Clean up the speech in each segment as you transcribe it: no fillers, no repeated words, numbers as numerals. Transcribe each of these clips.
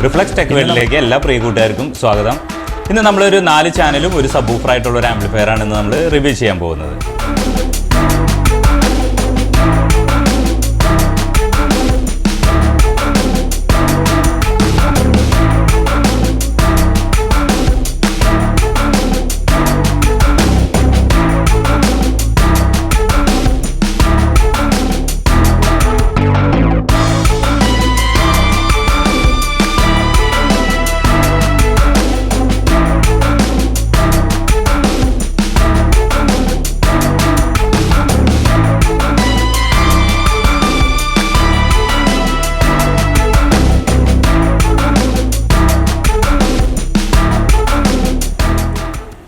Reflux tech വേൾഡിലേക്ക് എല്ലാ പ്രിയ കൂട്ടുകാർക്കും സ്വാഗതം. ഇന്ന് നമ്മളൊരു 4 ചാനലും ഒരു സബ് വൂഫർ ആയിട്ടുള്ള ഒരു ആംപ്ലിഫയർ ആണ് നമ്മൾ റിവ്യൂ ചെയ്യാൻ പോകുന്നത്.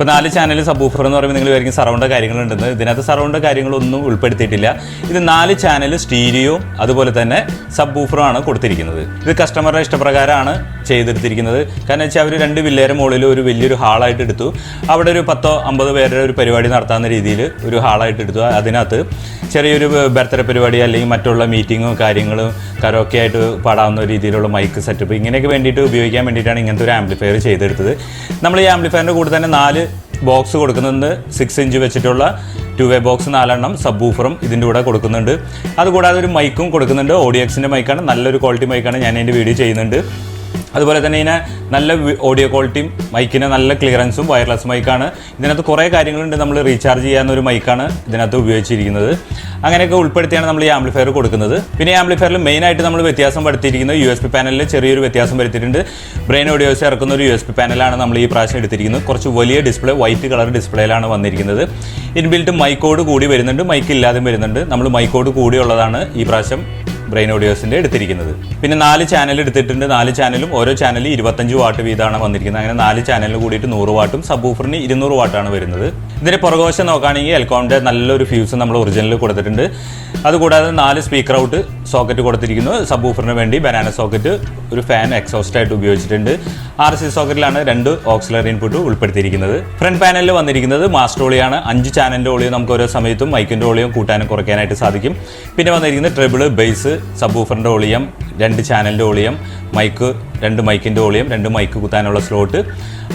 ഇപ്പോൾ 4 ചാനൽ സബ് വൂഫർ എന്ന് പറയുമ്പോൾ നിങ്ങൾ വിചാരിക്കും സറൗണ്ട് കാര്യങ്ങളുണ്ടെന്ന്. ഇതിനകത്ത് സറൗണ്ട് കാര്യങ്ങളൊന്നും ഉൾപ്പെടുത്തിയിട്ടില്ല. ഇത് 4 ചാനൽ സ്റ്റീരിയോ അതുപോലെ തന്നെ സബ് വൂഫറും ആണ് കൊടുത്തിരിക്കുന്നത്. ഇത് കസ്റ്റമറുടെ ഇഷ്ടപ്രകാരമാണ് ചെയ്തെടുത്തിരിക്കുന്നത്. കാരണം വെച്ചാൽ അവർ 2 വില്ലേരെ മുകളിൽ ഒരു വലിയൊരു ഹാളായിട്ട് എടുത്തു. അവിടെ ഒരു 10-50 പേരുടെ ഒരു പരിപാടി നടത്താവുന്ന രീതിയിൽ ഒരു ഹാളായിട്ട് എടുത്തു. അതിനകത്ത് ചെറിയൊരു ബർത്ത്ഡേ പരിപാടി അല്ലെങ്കിൽ മറ്റുള്ള മീറ്റിങ്ങും കാര്യങ്ങളും കരോക്കെ ആയിട്ട് പാടാവുന്ന രീതിയിലുള്ള മൈക്ക് സെറ്റപ്പ് ഇങ്ങനെയൊക്കെ വേണ്ടിയിട്ട് ഉപയോഗിക്കാൻ വേണ്ടിയിട്ടാണ് ഇങ്ങനത്തെ ഒരു ആംപ്ലിഫയർ ചെയ്തെടുത്തത്. നമ്മൾ ഈ ആംപ്ലിഫയറിൻ്റെ കൂടെ തന്നെ 4 ബോക്സ് കൊടുക്കുന്നുണ്ട്. 6 ഇഞ്ച് വെച്ചിട്ടുള്ള 2-വേ ബോക്സ് 4 എണ്ണം സബ് വൂഫറും ഇതിൻ്റെ കൂടെ കൊടുക്കുന്നുണ്ട്. അതുകൂടാതെ ഒരു മൈക്കും കൊടുക്കുന്നുണ്ട്. ഓഡിയോക്സിൻ്റെ മൈക്കാണ്, നല്ലൊരു ക്വാളിറ്റി മൈക്കാണ്. ഞാൻ അതിൻ്റെ വീഡിയോ ചെയ്യുന്നുണ്ട്. അതുപോലെ തന്നെ ഇതിന് നല്ല ഓഡിയോ ക്വാളിറ്റിയും മൈക്കിന് നല്ല ക്ലിയറൻസും വയർലെസ് മൈക്കാണ്. ഇതിനകത്ത് കുറേ കാര്യങ്ങളുണ്ട്. നമ്മൾ റീചാർജ് ചെയ്യാവുന്നൊരു മൈക്കാണ് ഇതിനകത്ത് ഉപയോഗിച്ചിരിക്കുന്നത്. അങ്ങനെയൊക്കെ ഉൾപ്പെടുത്തിയാണ് നമ്മൾ ഈ ആംപ്ലിഫയർ കൊടുക്കുന്നത്. പിന്നെ ഈ ആംപ്ലിഫയറിൽ മെയിനായിട്ട് നമ്മൾ വ്യത്യാസം വരുത്തിയിരിക്കുന്നത് USB പാനലിൽ ചെറിയൊരു വ്യത്യാസം വരുത്തിയിട്ടുണ്ട്. ബ്രെയിൻ ഓഡിയോസ് ഇറക്കുന്ന ഒരു USB പാനലാണ് നമ്മൾ ഈ പ്രാവശ്യം എടുത്തിരിക്കുന്നത്. കുറച്ച് വലിയ ഡിസ്പ്ലേ, വൈറ്റ് കളർ ഡിസ്പ്ലേയിലാണ് വന്നിരിക്കുന്നത്. ഇൻബിൽറ്റ് മൈക്കോട് കൂടി വരുന്നുണ്ട്, മൈക്ക് ഇല്ലാതെയും വരുന്നുണ്ട്. നമ്മൾ മൈക്കോട് കൂടിയുള്ളതാണ് ഈ പ്രാവശ്യം ബ്രെയിൻ ഓഡിയോസിൻ്റെ എടുത്തിരിക്കുന്നത്. പിന്നെ 4 ചാനൽ എടുത്തിട്ടുണ്ട്. 4 ചാനലും ഓരോ ചാനലിൽ 25 വാട്ട് വീതമാണ് വന്നിരിക്കുന്നത്. അങ്ങനെ 4 ചാനലിന് കൂടിയിട്ട് 100 വാട്ടും സബ് വൂഫറിന് 200 വാട്ടാണ് വരുന്നത്. ഇതിൻ്റെ പുറകുവശം നോക്കുകയാണെങ്കിൽ എൽക്കോണിൻ്റെ നല്ലൊരു ഫ്യൂസ് നമ്മൾ ഒറിജിനൽ കൊടുത്തിട്ടുണ്ട്. അതുകൂടാതെ 4 സ്പീക്കർ ഔട്ട് സോക്കറ്റ് കൊടുത്തിരിക്കുന്നു. സബ് വൂഫറിന് വേണ്ടി ബനാന സോക്കറ്റ്, ഒരു ഫാൻ എക്സോസ്റ്റ് ആയിട്ട് ഉപയോഗിച്ചിട്ടുണ്ട്. RC സോക്കറ്റിലാണ് 2 ഓക്സിലറി ഇൻപുട്ട് ഉൾപ്പെടുത്തിയിരിക്കുന്നത്. ഫ്രണ്ട് പാനലിൽ വന്നിരിക്കുന്നത് മാസ്റ്റർ ഓളിയാണ്. 5 ചാനലിൻ്റെ ഓളിയോ നമുക്ക് ഓരോ സമയത്തും മൈക്കിൻ്റെ ഓളിയോ കൂട്ടാനും കുറയ്ക്കാനായിട്ട് സാധിക്കും. പിന്നെ വന്നിരിക്കുന്നത് ട്രിബിൾ, ബേസ്, സബ് വൂഫറിൻ്റെ ഓളിയം, 2 ചാനലിൻ്റെ ഓളിയം, മൈക്ക്, 2 മൈക്കിൻ്റെ ഓളിയം, 2 മൈക്ക് കുത്താനുള്ള സ്ലോട്ട്.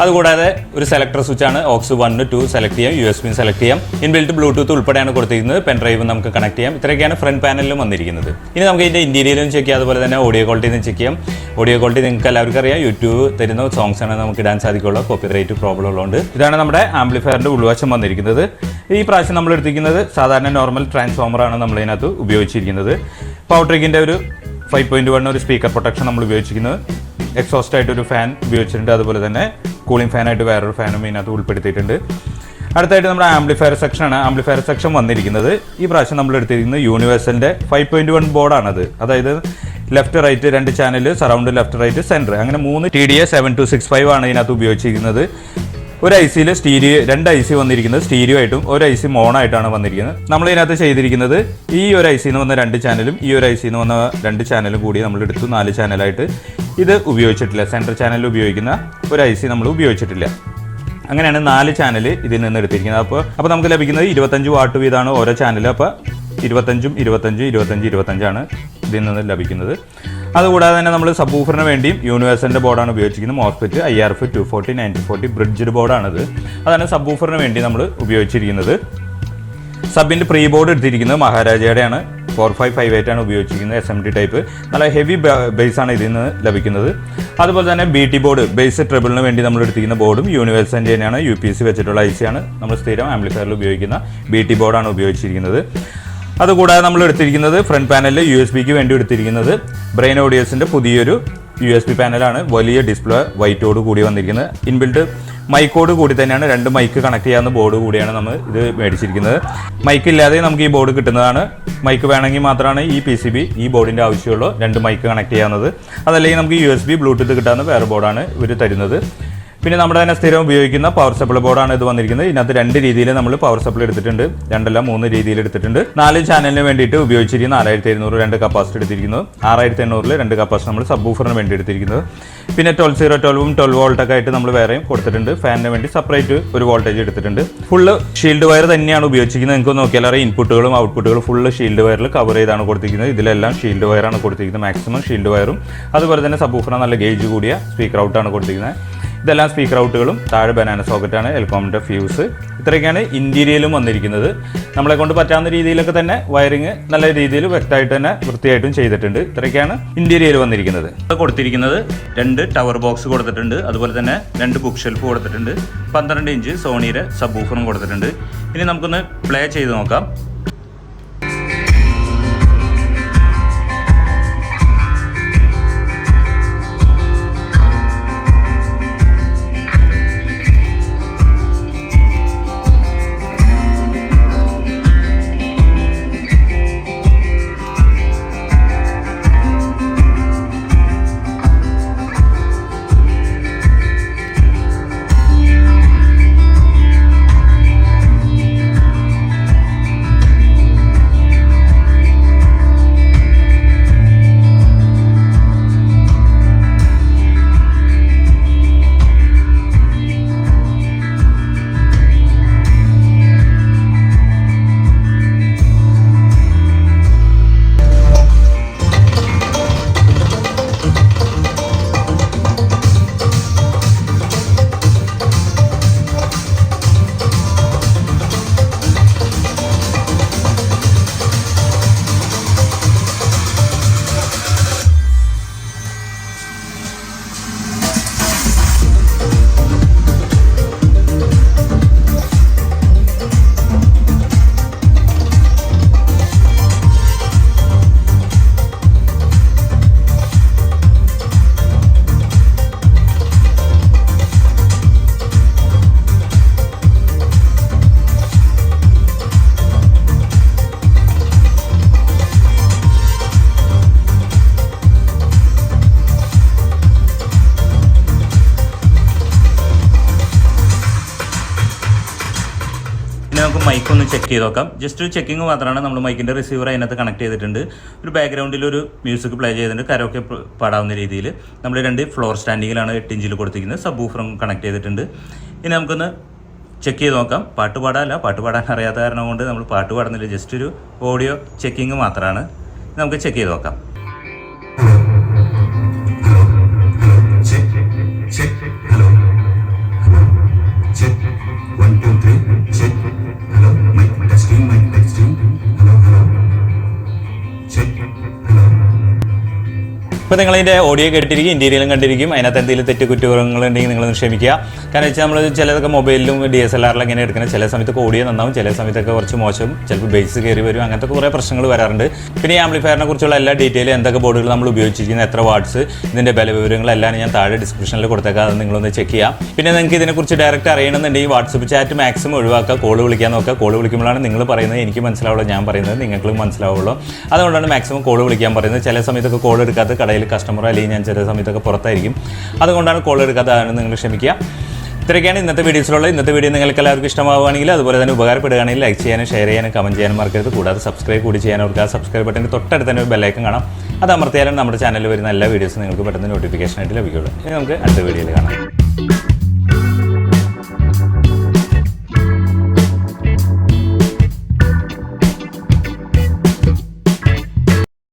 അതുകൂടാതെ ഒരു സെലക്ടർ സ്വിച്ചാണ്. ഓക്സ് 1, 2 സെലക്ട് ചെയ്യാം, USB സെലക്ട് ചെയ്യാം. ഇൻബിൽറ്റ് ബ്ലൂടൂത്ത് ഉൾപ്പെടെയാണ് കൊടുത്തിരിക്കുന്നത്. പെൻ ഡ്രൈവ് നമുക്ക് കണക്ട് ചെയ്യാം. ഇത്രയൊക്കെയാണ് ഫ്രണ്ട് പാനലിലും വന്നിരിക്കുന്നത്. ഇനി നമുക്ക് ഇതിൻ്റെ ഇൻറ്റീരിയലും ചെക്ക് ചെയ്യാം, അതുപോലെ തന്നെ ഓഡിയോ ക്വാളിറ്റി ചെക്ക് ചെയ്യാം. ഓഡിയോ ക്വാളിറ്റി നിങ്ങൾക്ക് എല്ലാവർക്കും അറിയാം, യൂട്യൂബ് തരുന്ന സോങ്സ് ആണ് നമുക്ക് ഇടാൻ സാധിക്കുള്ളൂ. കോപ്പിറൈറ്റ് പ്രോബ്ലം ഉള്ളതുകൊണ്ട്. ഇതാണ് നമ്മുടെ ആംപ്ലിഫയറിൻ്റെ ഉൾവശം വന്നിരിക്കുന്നത്. ഈ പ്രാവശ്യം നമ്മൾ എടുത്തിരിക്കുന്നത് സാധാരണ നോർമൽ ട്രാൻസ്ഫോമറാണ് നമ്മൾ ഇതിനകത്ത് ഉപയോഗിച്ചിരിക്കുന്നത്. പവർട്രിക്കിൻ്റെ ഒരു 5.1 ഒരു സ്പീക്കർ പ്രൊട്ടക്ഷൻ നമ്മൾ ഉപയോഗിച്ചിരിക്കുന്നത്. എക്സോസ്റ്റ് ആയിട്ട് ഒരു ഫാൻ ഉപയോഗിച്ചിട്ടുണ്ട്. അതുപോലെ തന്നെ കൂളിംഗ് ഫാനായിട്ട് വേറൊരു ഫാനും ഇതിനകത്ത് ഉൾപ്പെടുത്തിയിട്ടുണ്ട്. അടുത്തായിട്ട് നമ്മുടെ ആംപ്ലിഫയർ സെക്ഷനാണ്. ആംപ്ലിഫയർ സെക്ഷൻ വന്നിരിക്കുന്നത് ഈ പ്രാവശ്യം നമ്മൾ എടുത്തിരിക്കുന്നത് യൂണിവേഴ്സലിൻ്റെ 5.1 ബോർഡാണത്. അതായത് left right 2 channel, surround left right centre, അങ്ങനെ 3 TDA 7265 ആണ് ഇതിനകത്ത് ഉപയോഗിച്ചിരിക്കുന്നത്. ഒരു IC-യിൽ സ്റ്റീരിയോ 2 IC വന്നിരിക്കുന്നത് സ്റ്റീരിയോ ആയിട്ടും ഒരു IC മോണായിട്ടാണ് വന്നിരിക്കുന്നത്. നമ്മൾ ഇതിനകത്ത് ചെയ്തിരിക്കുന്നത് ഈ ഒരു IC-ന്ന് വന്ന 2 ചാനലും ഈ ഒരു IC-ന്ന് വന്ന 2 ചാനലും കൂടി നമ്മൾ എടുത്തു 4 ചാനലായിട്ട്. ഇത് ഉപയോഗിച്ചിട്ടില്ല. സെൻട്രൽ ചാനലിൽ ഉപയോഗിക്കുന്ന ഒരു IC നമ്മൾ ഉപയോഗിച്ചിട്ടില്ല. അങ്ങനെയാണ് 4 ചാനൽ ഇതിൽ നിന്ന് എടുത്തിരിക്കുന്നത്. അപ്പോൾ നമുക്ക് ലഭിക്കുന്നത് 25 വാട്ട് വീതമാണ് ഓരോ ചാനലും. അപ്പോൾ 25, 25, 25, 25 ഇതിൽ നിന്ന് ലഭിക്കുന്നത്. അതുകൂടാതെ തന്നെ നമ്മൾ സബ് വൂഫറിന് വേണ്ടിയും യൂണിവേഴ്സലിൻ്റെ ബോർഡാണ് ഉപയോഗിച്ചിരിക്കുന്നത്. മോസ്ഫെറ്റ് IRF 240 9040 ബ്രിഡ്ജ്ഡ് ബോർഡാണിത്. അതാണ് സബ് വൂഫറിന് വേണ്ടി നമ്മൾ ഉപയോഗിച്ചിരിക്കുന്നത്. സബിൻ്റെ പ്രീ ബോർഡ് എടുത്തിരിക്കുന്നത് മഹാരാജയുടെയാണ്. 4558 ആണ് ഉപയോഗിച്ചിരിക്കുന്നത്. SMD ടൈപ്പ് നല്ല ഹെവി ബേസാണ് ഇതിൽ നിന്ന് ലഭിക്കുന്നത്. അതുപോലെ തന്നെ BT ബോർഡ്, ബേസ് ട്രിബിളിന് വേണ്ടി നമ്മൾ എടുത്തിരിക്കുന്ന ബോർഡും യൂണിവേഴ്സലിൻ്റെ തന്നെയാണ്. UPC വെച്ചിട്ടുള്ള IC ആണ്. നമ്മൾ സ്ഥിരം ആംപ്ലിഫയറിൽ ഉപയോഗിക്കുന്ന BT ബോർഡാണ് ഉപയോഗിച്ചിരിക്കുന്നത്. അതുകൂടാതെ നമ്മൾ എടുത്തിരിക്കുന്നത് ഫ്രണ്ട് പാനലിൽ USB-ക്ക് വേണ്ടി എടുത്തിരിക്കുന്നത് ബ്രെയിൻ ഓഡിയോസിൻ്റെ പുതിയൊരു USB പാനലാണ്. വലിയ ഡിസ്പ്ലേ വൈറ്റോട് കൂടി വന്നിരിക്കുന്നത്. ഇൻബിൽറ്റ് മൈക്കോട് കൂടി തന്നെയാണ്. 2 മൈക്ക് കണക്ട് ചെയ്യാവുന്ന ബോർഡ് കൂടിയാണ് നമ്മൾ ഇത് മേടിച്ചിരിക്കുന്നത്. മൈക്ക് ഇല്ലാതെ നമുക്ക് ഈ ബോർഡ് കിട്ടുന്നതാണ്. മൈക്ക് വേണമെങ്കിൽ മാത്രമാണ് ഈ PCB ഈ ബോർഡിൻ്റെ ആവശ്യമുള്ളൂ. 2 മൈക്ക് കണക്ട് ചെയ്യാവുന്നത്. അതല്ലെങ്കിൽ നമുക്ക് USB ബ്ലൂടൂത്ത് കിട്ടാവുന്ന വേറെ ബോർഡാണ് ഇവർ തരുന്നത്. പിന്നെ നമ്മുടെ തന്നെ സ്ഥിരം ഉപയോഗിക്കുന്ന പവർ സപ്ലൈ ബോർഡാണ് ഇത് വന്നിരിക്കുന്നത്. ഇതിനകത്ത് 2 രീതിയിൽ നമ്മൾ പവർ സപ്ലൈ എടുത്തിട്ടുണ്ട്, 2 അല്ല 3 രീതിയിൽ എടുത്തിട്ടുണ്ട്. 4 ചാനലിന് വേണ്ടിയിട്ട് ഉപയോഗിച്ചിരിക്കുന്ന 4700 2 കപ്പാസിറ്റി എടുത്തിരിക്കുന്നത്, 6800 2 കപ്പാസിറ്റി നമ്മൾ സബ് വൂഫറിന് വേണ്ടി എടുത്തിരിക്കുന്നത്. പിന്നെ 12 വോൾട്ടൊക്കെ ആയിട്ട് നമ്മൾ വേറെയും കൊടുത്തിട്ടുണ്ട്. ഫാനിന് വേണ്ടി സെപ്പറേറ്റ് ഒരു വോൾട്ടേജ് എടുത്തിട്ടുണ്ട്. ഫുള്ള് ഷീൽഡ് വയർ തന്നെയാണ് ഉപയോഗിച്ചിരിക്കുന്നത്. നിങ്ങൾക്ക് നോക്കിയാൽ അറിയാം, ഇൻപുട്ടുകളും ഔട്ട്പുട്ടുകളും ഫുള്ള് ഷീൽഡ് വയറിൽ കവർ ചെയ്താണ് കൊടുത്തിരിക്കുന്നത്. ഇതിലെല്ലാം ഷീൽഡ് വയറാണ് കൊടുത്തിരിക്കുന്നത്, മാക്സിമം ഷീൽഡ് വയറും. അതുപോലെ തന്നെ സബ് വൂഫറിന് നല്ല ഗേജ് കൂടിയ സ്പീക്കർ ഔട്ടാണ് കൊടുത്തിരിക്കുന്നത്. ഇതെല്ലാം സ്പീക്കർ ഔട്ടുകളും, താഴെ ബനാന സോക്കറ്റാണ്, എൽകോമിൻ്റെ ഫ്യൂസ്. ഇത്രയൊക്കെയാണ് ഇൻറ്റീരിയലും വന്നിരിക്കുന്നത്. നമ്മളെ കൊണ്ട് പറ്റാവുന്ന രീതിയിലൊക്കെ തന്നെ വയറിങ് നല്ല രീതിയിൽ വ്യക്തമായിട്ട് തന്നെ വൃത്തിയായിട്ടും ചെയ്തിട്ടുണ്ട്. ഇത്രയൊക്കെയാണ് ഇൻറ്റീരിയൽ വന്നിരിക്കുന്നത്. കൊടുത്തിരിക്കുന്നത് 2 ടവർ ബോക്സ് കൊടുത്തിട്ടുണ്ട്, അതുപോലെ തന്നെ 2 ബുക്ക് ഷെൽഫ് കൊടുത്തിട്ടുണ്ട്, 12 ഇഞ്ച് സോണിയുടെ സബ് വൂഫറും കൊടുത്തിട്ടുണ്ട്. ഇനി നമുക്കൊന്ന് പ്ലേ ചെയ്ത് നോക്കാം. നമുക്ക് മൈക്ക് ഒന്ന് ചെക്ക് ചെയ്ത് നോക്കാം. ജസ്റ്റ് ഒരു ചെക്കിങ് മാത്രമാണ്. നമ്മൾ മൈക്കിൻ്റെ റിസീവർ അതിനകത്ത് കണക്ട് ചെയ്തിട്ടുണ്ട്. ഒരു ബാക്ക്ഗ്രൗണ്ടിൽ ഒരു മ്യൂസിക് പ്ലേ ചെയ്തിട്ടുണ്ട്, കരോക്കെ പാടാവുന്ന രീതിയിൽ. നമ്മൾ 2 ഫ്ലോർ സ്റ്റാൻഡിങ്ങിലാണ് 8 ഇഞ്ചിൽ കൊടുത്തിരിക്കുന്നത്. സബ് വൂഫറും കണക്ട് ചെയ്തിട്ടുണ്ട്. ഇനി നമുക്കൊന്ന് ചെക്ക് ചെയ്ത് നോക്കാം. പാട്ട് പാടാൻ അറിയാത്ത കാരണം കൊണ്ട് നമ്മൾ പാട്ട് പാടുന്നില്ല, ജസ്റ്റ് ഒരു ഓഡിയോ ചെക്കിങ് മാത്രമാണ്. നമുക്ക് ചെക്ക് ചെയ്ത് നോക്കാം. ഇപ്പോൾ നിങ്ങളതിൻ്റെ ഓഡിയോ കേട്ടിരിക്കും, ഇൻറ്റീരിയലും കണ്ടിരിക്കും. അതിനകത്ത് എന്തെങ്കിലും തെറ്റുകുറ്റങ്ങളുണ്ടെങ്കിൽ നിങ്ങളൊന്ന് ക്ഷമിക്കുക. കാരണം വെച്ചാൽ നമ്മൾ ചിലതൊക്കെ മൊബൈലിലും DSLR ഇങ്ങനെ എടുക്കണം. ചില സമയത്തൊക്കെ ഓഡിയോ നന്നാവും, ചില സമയത്തൊക്കെ കുറച്ച് മോശം, ചിലപ്പോൾ ബേസ് കയറി വരും. അങ്ങനത്തെ കുറേ പ്രശ്നങ്ങൾ വരാറുണ്ട്. പിന്നെ ഈ ആംപ്ലിഫയറിനെ കുറിച്ചുള്ള എല്ലാ ഡീറ്റെയിലും, എന്തൊക്കെ ബോർഡുകൾ നമ്മൾ ഉപയോഗിച്ചിരിക്കുന്നത്, എത്ര വാട്ട്സ്, ഇതിൻ്റെ വിവരങ്ങളെല്ലാം ഞാൻ താഴെ ഡിസ്ക്രിപ്ഷനിൽ കൊടുത്തേക്കാം. അത് നിങ്ങളൊന്ന് ചെക്ക് ചെയ്യാം. പിന്നെ നിങ്ങൾക്ക് ഇതിനെക്കുറിച്ച് ഡയറക്റ്റ് അറിയണമെന്നുണ്ടെങ്കിൽ വാട്സപ്പ് ചാറ്റ് മാക്സിമം ഒഴിവാക്കുക, കോൾ വിളിക്കാൻ നോക്കുക. കോൾ വിളിക്കുമ്പോഴാണ് നിങ്ങൾ പറയുന്നത് എനിക്ക് മനസ്സിലാവുള്ളൂ, ഞാൻ പറയുന്നത് നിങ്ങൾക്ക് മനസ്സിലാവുള്ളൂ. അതുകൊണ്ടാണ് മാക്സിമം കോൾ വിളിക്കാൻ പറയുന്നത്. ചില സമയത്തൊക്കെ കോൾ എടുക്കാത്ത കടയിൽ കസ്റ്റമർ അല്ലെങ്കിൽ ഞാൻ ചില സമയത്തൊക്കെ പുറത്തായിരിക്കും, അതുകൊണ്ടാണ് കോൾ എടുക്കാത്ത. അതാണ് നിങ്ങൾ ക്ഷമിക്കുക. ഇത്രയൊക്കെയാണ് ഇന്നത്തെ വീഡിയോസിലുള്ളത്. ഇന്നത്തെ വീഡിയോ നിങ്ങൾക്ക് എല്ലാവർക്കും ഇഷ്ടമാവുകയാണെങ്കിൽ, അതുപോലെ തന്നെ ഉപകാരപ്പെടുകയാണെങ്കിൽ ലൈക്ക് ചെയ്യാനും ഷെയർ ചെയ്യാനും കമൻറ്റ് ചെയ്യാനും മറക്കരുത്. കൂടാതെ സബ്സ്ക്രൈബ് കൂടി ചെയ്യാൻ ഓർക്കുക. സബ്സ്ക്രൈബ് ബട്ടൻ്റെ തൊട്ടടുത്ത് തന്നെ ഒരു ബെല്ലൈക്കൺ കാണാം, അത് അമർത്തിയാലും നമ്മുടെ ചാനലിൽ വരുന്ന എല്ലാ വീഡിയോസും നിങ്ങൾക്ക് പെട്ടെന്ന് നോട്ടിഫിക്കേഷൻ ആയിട്ട് ലഭിക്കുകയുള്ളൂ. ഇനി നമുക്ക് അടുത്ത വീഡിയോയിൽ കാണാം.